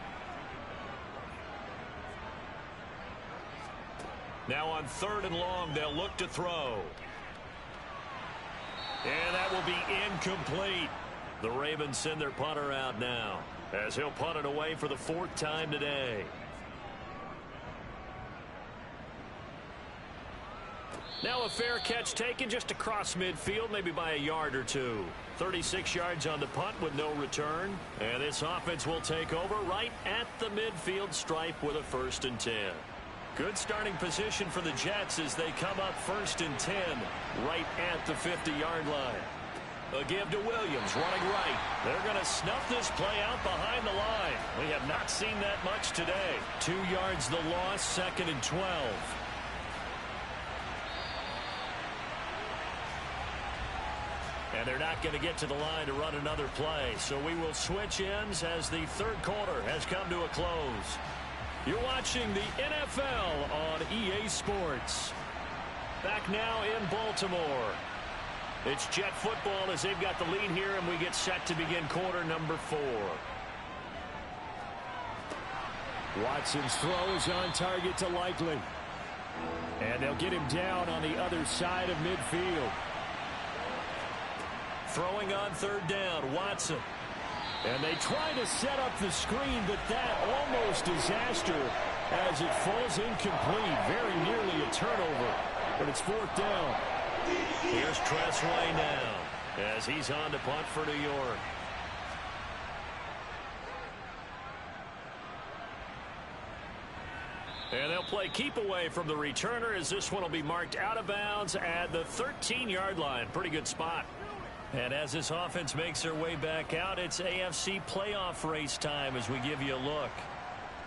Now on 3rd and long, they'll look to throw. And that will be incomplete. The Ravens send their punter out now as he'll punt it away for the 4th time today. Now a fair catch taken just across midfield, maybe by a yard or two. 36 yards on the punt with no return. And this offense will take over right at the midfield stripe with a 1st and 10. Good starting position for the Jets as they come up 1st and 10 right at the 50-yard line. A give to Williams running right. They're going to snuff this play out behind the line. We have not seen that much today. 2 yards the loss, 2nd and 12. And they're not going to get to the line to run another play. So we will switch ends as the 3rd quarter has come to a close. You're watching the NFL on EA Sports. Back now in Baltimore. It's Jet football as they've got the lead here, and we get set to begin quarter number 4. Watson's throw is on target to Likely. And they'll get him down on the other side of midfield. Throwing on 3rd down, Watson. And they try to set up the screen, but that almost disaster as it falls incomplete. Very nearly a turnover, but it's 4th down. Here's Tressway now as he's on to punt for New York. And they'll play keep away from the returner as this one will be marked out of bounds at the 13-yard line. Pretty good spot. And as this offense makes their way back out, it's AFC playoff race time as we give you a look.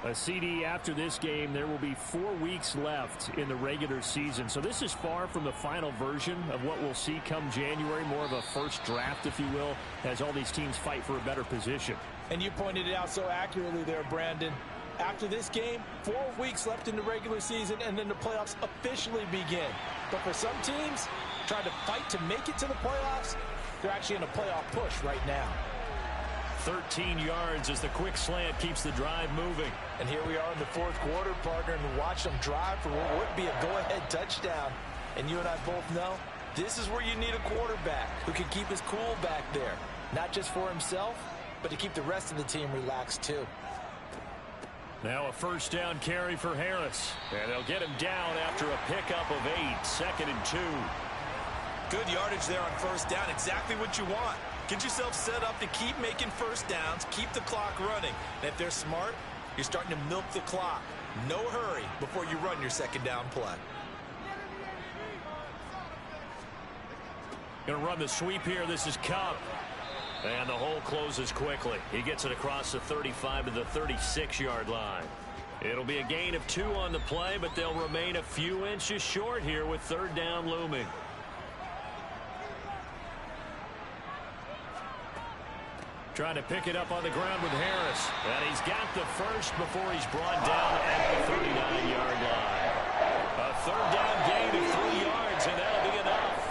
A CD after this game, there will be 4 weeks left in the regular season. So this is far from the final version of what we'll see come January, more of a first draft, if you will, as all these teams fight for a better position. And you pointed it out so accurately there, Brandon. After this game, 4 weeks left in the regular season, and then the playoffs officially begin. But for some teams, trying to fight to make it to the playoffs, they're actually in a playoff push right now. 13 yards as the quick slant keeps the drive moving. And here we are in the 4th quarter, partner, and watch them drive for what would be a go-ahead touchdown. And you and I both know this is where you need a quarterback who can keep his cool back there. Not just for himself, but to keep the rest of the team relaxed too. Now a first down carry for Harris. And they'll get him down after a pickup of 8, 2nd and 2. Good yardage there on first down. Exactly what you want. Get yourself set up to keep making first downs, keep the clock running. And if they're smart, you're starting to milk the clock. No hurry before you run your second down play. Going to run the sweep here. This is Cup. And the hole closes quickly. He gets it across the 35 to the 36-yard line. It'll be a gain of 2 on the play, but they'll remain a few inches short here with third down looming. Trying to pick it up on the ground with Harris. And he's got the first before he's brought down at the 39-yard line. A third down gain of 3 yards, and that'll be enough.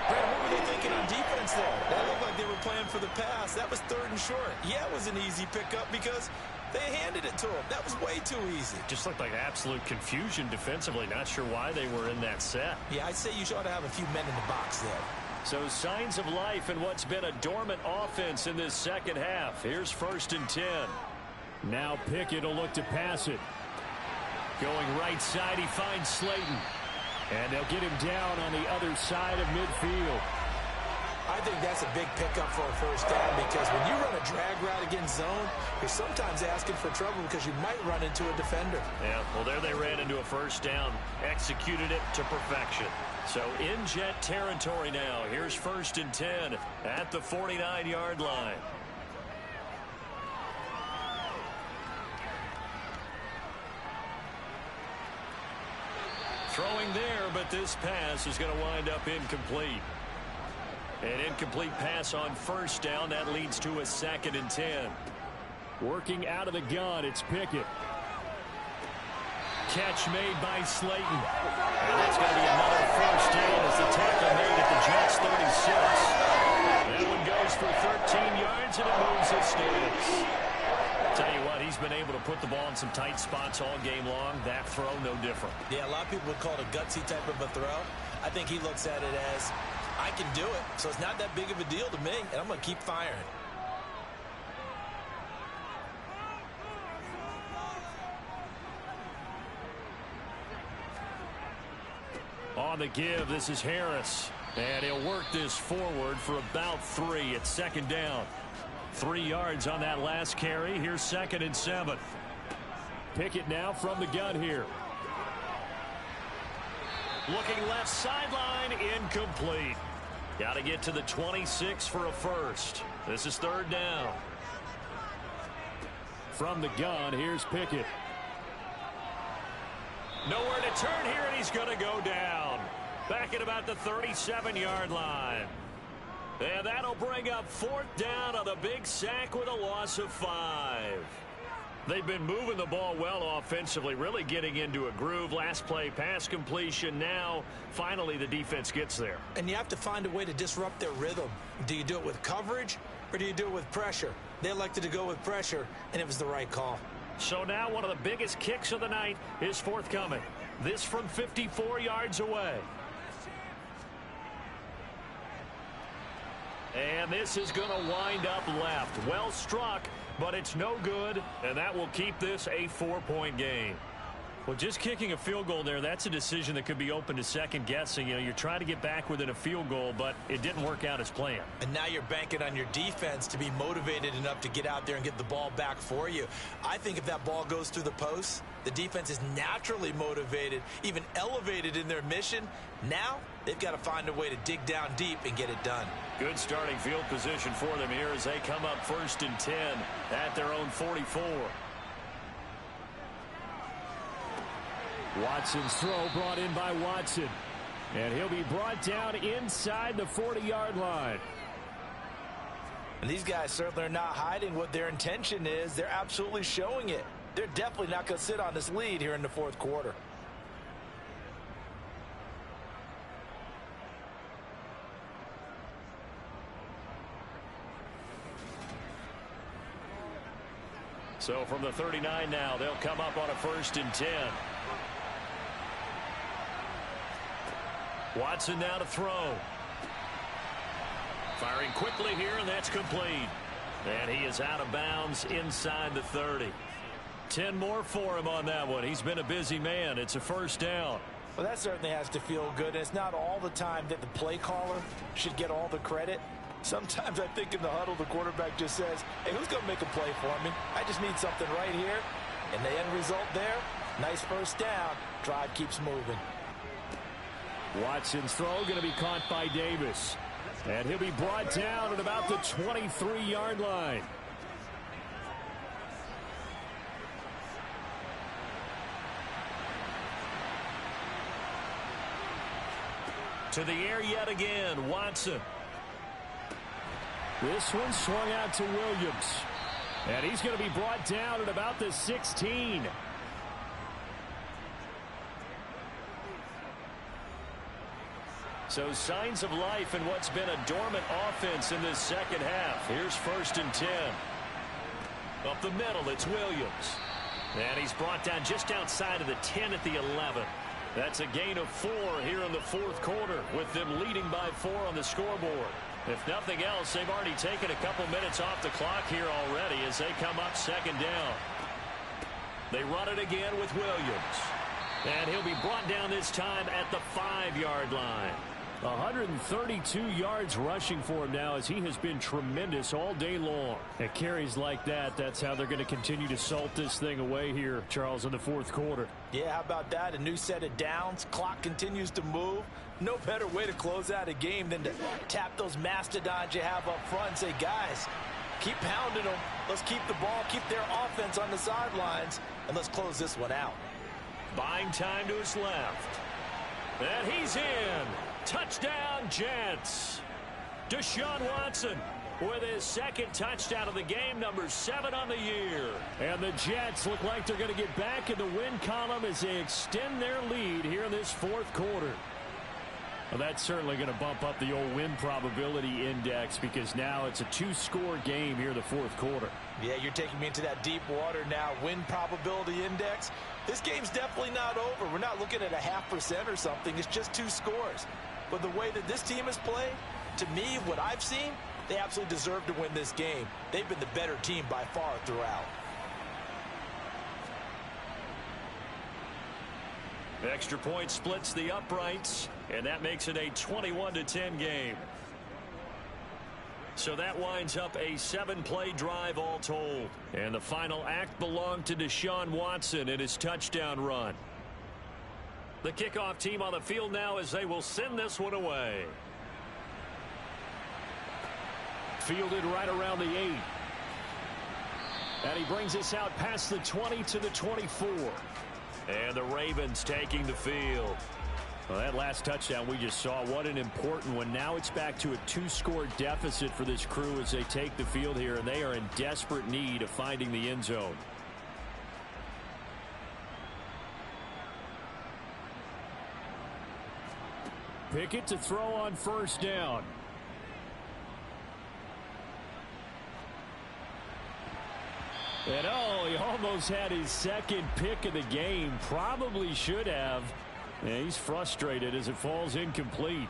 Brad, what were they thinking on defense there? That looked like they were playing for the pass. That was 3rd and short. Yeah, it was an easy pickup because they handed it to him. That was way too easy. Just looked like absolute confusion defensively. Not sure why they were in that set. Yeah, I'd say you ought to have a few men in the box there. So signs of life in what's been a dormant offense in this second half. Here's 1st and 10. Now Pickett will look to pass it. Going right side, he finds Slayton. And they'll get him down on the other side of midfield. I think that's a big pickup for a first down because when you run a drag route against zone, you're sometimes asking for trouble because you might run into a defender. Yeah, well, there they ran into a first down. Executed it to perfection. So in Jet territory now. Here's 1st and 10 at the 49-yard line. Throwing there, but this pass is going to wind up incomplete. An incomplete pass on first down. That leads to a 2nd and 10. Working out of the gun, it's Pickett. Catch made by Slayton. And that's going to be another first down as the tackle made at the Jets 36. That one goes for 13 yards and it moves his sticks. Tell you what, he's been able to put the ball in some tight spots all game long. That throw, no different. Yeah, a lot of people would call it a gutsy type of a throw. I think he looks at it as, I can do it, so it's not that big of a deal to me, and I'm going to keep firing. On the give, this is Harris. And he'll work this forward for about 3. It's 2nd down. 3 yards on that last carry. Here's 2nd and 7. Pickett now from the gun here. Looking left sideline, incomplete. Got to get to the 26 for a first. This is 3rd down. From the gun, here's Pickett. Nowhere to turn here, and he's going to go down. Back at about the 37-yard line. And that'll bring up 4th down on the big sack with a loss of 5. They've been moving the ball well offensively, really getting into a groove. Last play, pass completion. Now, finally, the defense gets there. And you have to find a way to disrupt their rhythm. Do you do it with coverage, or do you do it with pressure? They elected to go with pressure, and it was the right call. So now one of the biggest kicks of the night is forthcoming. This from 54 yards away. And this is going to wind up left. Well struck, but it's no good, and that will keep this a 4-point game. Well, just kicking a field goal there, that's a decision that could be open to second guessing. You know, you're trying to get back within a field goal, but it didn't work out as planned. And now you're banking on your defense to be motivated enough to get out there and get the ball back for you. I think if that ball goes through the post, the defense is naturally motivated, even elevated in their mission. Now they've got to find a way to dig down deep and get it done. Good starting field position for them here as they come up 1st and 10 at their own 44. Watson's throw brought in by Watson. And he'll be brought down inside the 40-yard line. And these guys certainly are not hiding what their intention is. They're absolutely showing it. They're definitely not going to sit on this lead here in the 4th quarter. So from the 39 now, they'll come up on a 1st and 10. Watson now to throw. Firing quickly here, and that's complete. And he is out of bounds inside the 30. 10 more for him on that one. He's been a busy man. It's a first down. Well, that certainly has to feel good. It's not all the time that the play caller should get all the credit. Sometimes I think in the huddle, the quarterback just says, hey, who's going to make a play for me? I just need something right here. And the end result there, nice first down. Drive keeps moving. Watson's throw going to be caught by Davis. And he'll be brought down at about the 23-yard line. To the air yet again, Watson. This one swung out to Williams. And he's going to be brought down at about the 16. So signs of life in what's been a dormant offense in this second half. Here's 1st and 10. Up the middle, it's Williams. And he's brought down just outside of the 10 at the 11. That's a gain of 4 here in the fourth quarter, with them leading by 4 on the scoreboard. If nothing else, they've already taken a couple minutes off the clock here already as they come up 2nd down. They run it again with Williams. And he'll be brought down this time at the 5-yard line. 132 yards rushing for him now, as he has been tremendous all day long. At carries like that, that's how they're going to continue to salt this thing away here, Charles, in the fourth quarter. Yeah, how about that? A new set of downs. Clock continues to move. No better way to close out a game than to tap those mastodons you have up front and say, guys, keep pounding them. Let's keep the ball, keep their offense on the sidelines, and let's close this one out. Buying time to his left. And he's in. Touchdown, Jets. Deshaun Watson with his 2nd touchdown of the game, number 7 on the year. And the Jets look like they're going to get back in the win column as they extend their lead here in this fourth quarter. Well, that's certainly going to bump up the old win probability index, because now it's a 2-score game here in the fourth quarter. Yeah, you're taking me into that deep water now. Win probability index. This game's definitely not over. We're not looking at a 0.5% or something. It's just 2 scores. But the way that this team has played, to me, what I've seen, they absolutely deserve to win this game. They've been the better team by far throughout. Extra point splits the uprights, and that makes it a 21-10 game. So that winds up a 7-play drive all told. And the final act belonged to Deshaun Watson in his touchdown run. The kickoff team on the field now as they will send this one away. Fielded right around the 8. And he brings us out past the 20 to the 24. And the Ravens taking the field. Well, that last touchdown we just saw, what an important one. Now it's back to a 2-score deficit for this crew as they take the field here, and they are in desperate need of finding the end zone. Pickett to throw on 1st down. And oh, he almost had his 2nd pick of the game. Probably should have. Yeah, he's frustrated as it falls incomplete.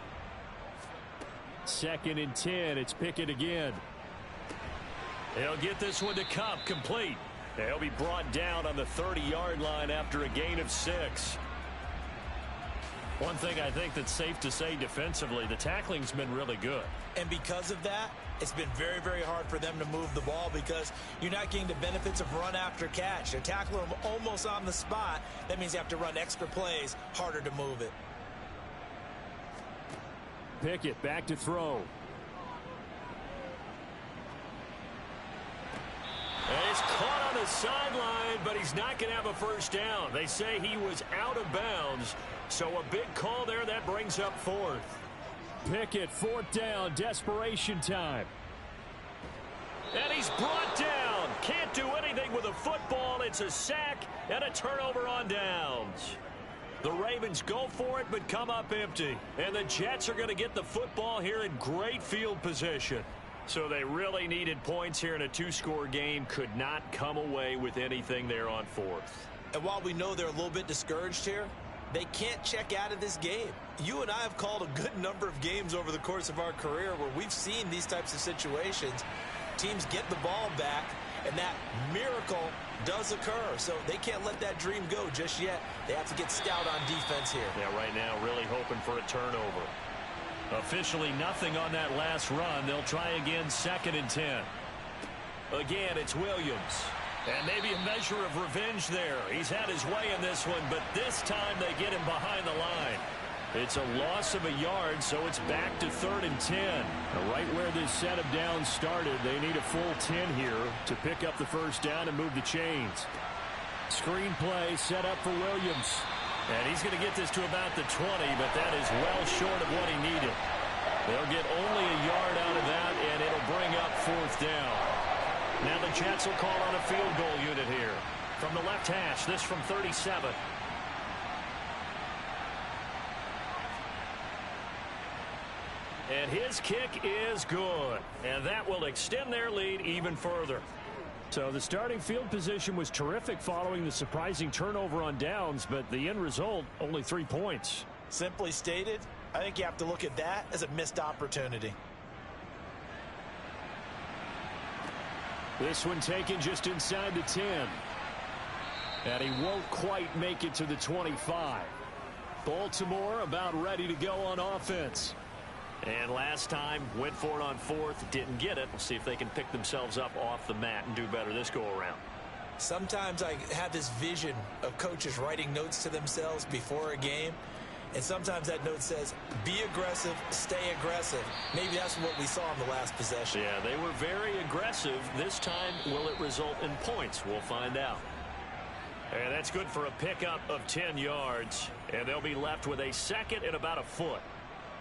2nd and 10. It's Pickett again. He'll get this one to Kupp, complete. He'll be brought down on the 30-yard line after a gain of 6. One thing I think that's safe to say defensively, the tackling's been really good. And because of that, it's been very, very hard for them to move the ball, because you're not getting the benefits of run after catch. They're tackling them almost on the spot. That means you have to run extra plays, harder to move it. Pickett back to throw. And he's caught on the sideline, but he's not going to have a first down. They say he was out of bounds, so a big call there. That brings up 4th. Pickett, 4th down, desperation time. And he's brought down. Can't do anything with a football. It's a sack and a turnover on downs. The Ravens go for it but come up empty. And the Jets are going to get the football here in great field position. So they really needed points here in a 2-score game. Could not come away with anything there on 4th. And while we know they're a little bit discouraged here, they can't check out of this game. You and I have called a good number of games over the course of our career where we've seen these types of situations. Teams get the ball back, and that miracle does occur. So they can't let that dream go just yet. They have to get stout on defense here. Yeah, right now really hoping for a turnover. Officially nothing on that last run. They'll try again, 2nd and 10. Again, it's Williams. And maybe a measure of revenge there. He's had his way in this one, but this time they get him behind the line. It's a loss of a yard, so it's back to 3rd and 10. Right where this set of downs started, they need a full 10 here to pick up the first down and move the chains. Screen play set up for Williams. And he's going to get this to about the 20, but that is well short of what he needed. They'll get only a yard out of that, and it'll bring up 4th down. Now the Jets will call on a field goal unit here. From the left hash, this from 37. And his kick is good. And that will extend their lead even further. So the starting field position was terrific following the surprising turnover on downs, but the end result, only 3 points. Simply stated, I think you have to look at that as a missed opportunity. This one taken just inside the 10. And he won't quite make it to the 25. Baltimore about ready to go on offense. And last time, went for it on 4th, didn't get it. We'll see if they can pick themselves up off the mat and do better this go-around. Sometimes I have this vision of coaches writing notes to themselves before a game, and sometimes that note says, be aggressive, stay aggressive. Maybe that's what we saw in the last possession. Yeah, they were very aggressive. This time, will it result in points? We'll find out. And that's good for a pickup of 10 yards, and they'll be left with a 2nd and about a foot.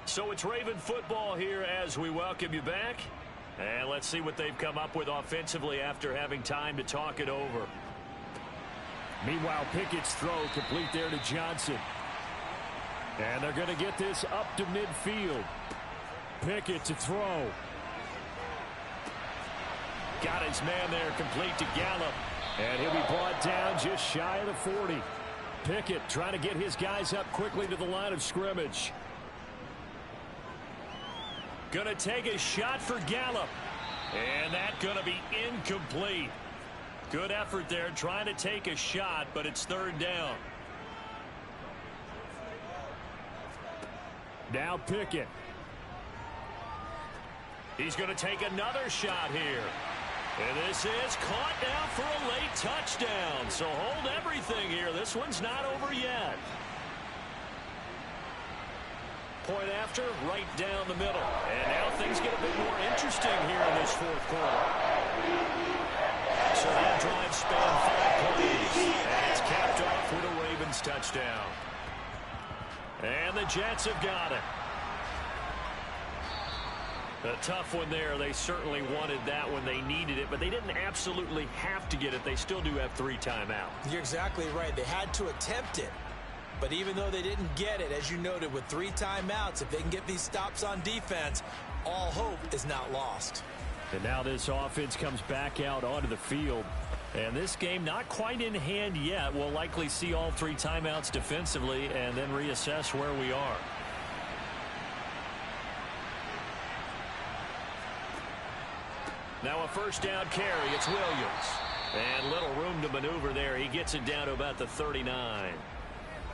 So it's Raven football here as we welcome you back. And let's see what they've come up with offensively after having time to talk it over. Meanwhile, Pickett's throw complete there to Johnson. And they're going to get this up to midfield. Pickett to throw. Got his man there, complete to Gallup. And he'll be brought down just shy of the 40. Pickett trying to get his guys up quickly to the line of scrimmage. Going to take a shot for Gallup. And that's going to be incomplete. Good effort there trying to take a shot, but it's 3rd down. Now Pickett. He's going to take another shot here. And this is caught now for a late touchdown. So hold everything here. This one's not over yet. Point after, right down the middle. And now things get a bit more interesting here in this 4th quarter. So that drive spanned 5 plays. And it's capped off with a Ravens touchdown. And the Jets have got it. A tough one there. They certainly wanted that when they needed it, but they didn't absolutely have to get it. They still do have 3 timeouts. You're exactly right. They had to attempt it. But even though they didn't get it, as you noted, with 3 timeouts, if they can get these stops on defense, all hope is not lost. And now this offense comes back out onto the field. And this game not quite in hand yet. We'll likely see all 3 timeouts defensively and then reassess where we are. Now a first down carry. It's Williams. And little room to maneuver there. He gets it down to about the 39.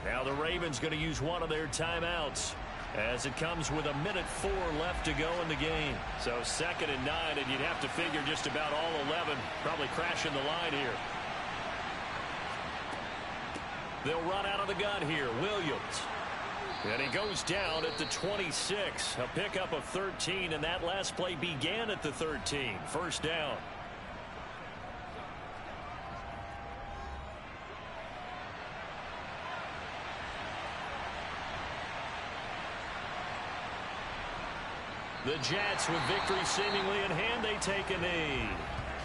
Now the Ravens going to use one of their timeouts as it comes with 1:04 left to go in the game. So 2nd and 9, and you'd have to figure just about all 11 probably crashing the line here. They'll run out of the gun here. Williams. And he goes down at the 26. A pickup of 13, and that last play began at the 13. First down. The Jets, with victory seemingly in hand, they take a knee.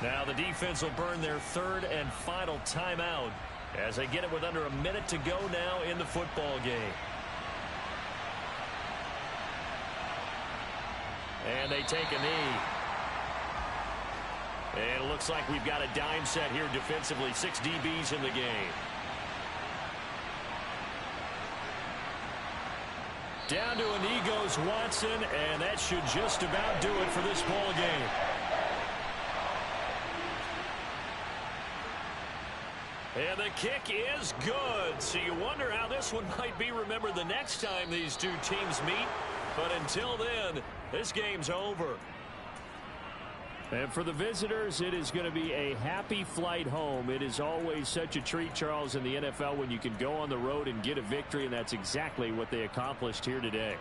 Now the defense will burn their 3rd and final timeout as they get it with under 1 minute to go now in the football game. And they take a knee. And it looks like we've got a dime set here defensively. 6 DBs in the game. Down to a knee goes Watson, and that should just about do it for this ball game. And the kick is good. So you wonder how this one might be remembered the next time these two teams meet. But until then, this game's over. And for the visitors, it is going to be a happy flight home. It is always such a treat, Charles, in the NFL when you can go on the road and get a victory, and that's exactly what they accomplished here today.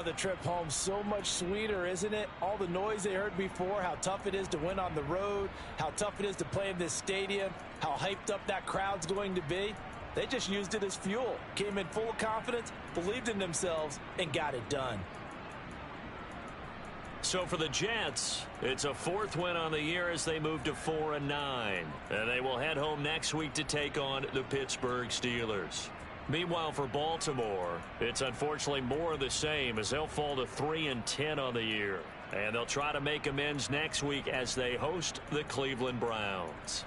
The trip home so much sweeter, isn't it? All the noise they heard before, how tough it is to win on the road, how tough it is to play in this stadium, how hyped up that crowd's going to be. They just used it as fuel, came in full of confidence, believed in themselves, and got it done. So for the Jets, it's a 4th win on the year as they move to 4-9. And they will head home next week to take on the Pittsburgh Steelers. Meanwhile, for Baltimore, it's unfortunately more of the same as they'll fall to 3-10 on the year. And they'll try to make amends next week as they host the Cleveland Browns.